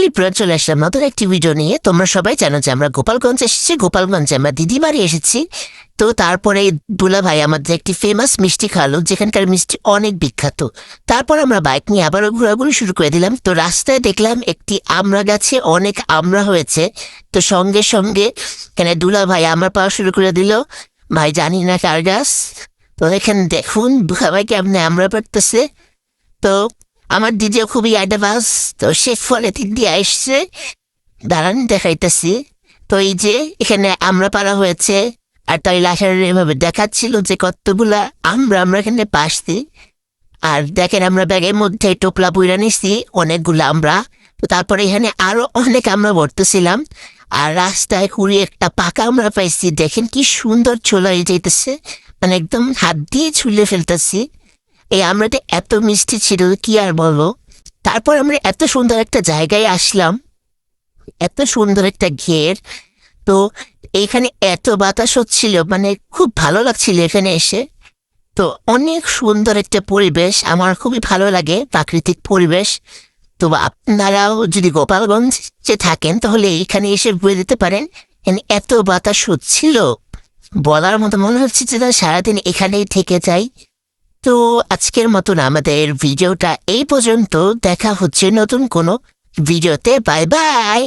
ত্রিপুরা চলে আসলাম নতুন একটি ভিডিও নিয়ে। তোমরা সবাই জানো যে আমরা গোপালগঞ্জ এসেছি, গোপালগঞ্জে আমরা দিদি বাড়ি এসেছি। তো তারপরে দুলা ভাই আমাদের একটি ফেমাস মিষ্টি খাওয়ালো, যেখানকার মিষ্টি অনেক বিখ্যাত। তারপর আমরা বাইক নিয়ে আবারও ঘোরাঘুরি শুরু করে দিলাম। তো রাস্তায় দেখলাম একটি আমড়া গাছে অনেক আমড়া হয়েছে। তো সঙ্গে সঙ্গে এখানে দুলা ভাই আমড়া পাওয়া শুরু করে দিল। ভাই জানি না কার গাছ। তো এখানে দেখুন দুলা ভাই কেমনে আমড়া পাড়তেছে। তো আমার দিদিও খুবই অ্যাডভান্স, তো সে ফলে দিক দিয়ে আসছে, দাঁড়ান দেখাইতেছি। তো এই যে এখানে আমরা পারা হয়েছে, আর তাই লাশার এভাবে দেখাচ্ছিল যে কতগুলা আমরা আমরা এখানে পাসছি। আর দেখেন আমরা ব্যাগের মধ্যে টোপলা বইরা নিছি অনেকগুলো আমরা। তো তারপরে এখানে আরো অনেক আমরা ভরতেছিলাম। আর রাস্তায় কুড়ি একটা পাকা আমরা পাইছি, দেখেন কি সুন্দর চলে যাইতেছে, মানে একদম হাত দিয়ে ছুলে ফেলতেছি। এই আমরাটা এত মিষ্টি ছিল কি আর বলবো। তারপর আমরা এত সুন্দর একটা জায়গায় আসলাম, এত সুন্দর একটা ঘের। তো এইখানে এত বাতাস হচ্ছিল, মানে খুব ভালো লাগছিল এখানে এসে। তো অনেক সুন্দর একটা পরিবেশ, আমার খুবই ভালো লাগে প্রাকৃতিক পরিবেশ। তো আপনারাও যদি গোপালগঞ্জে থাকেন তাহলে এখানে এসে ঘুরে দিতে পারেন। এখানে এত বাতাস হচ্ছিল, বলার মতো মনে হচ্ছে যে সারাদিন এখানেই থেকে যাই। তো আজকের মতন আমাদের ভিডিওটা এই পর্যন্ত, দেখা হচ্ছে নতুন কোনো ভিডিওতে। Bye bye.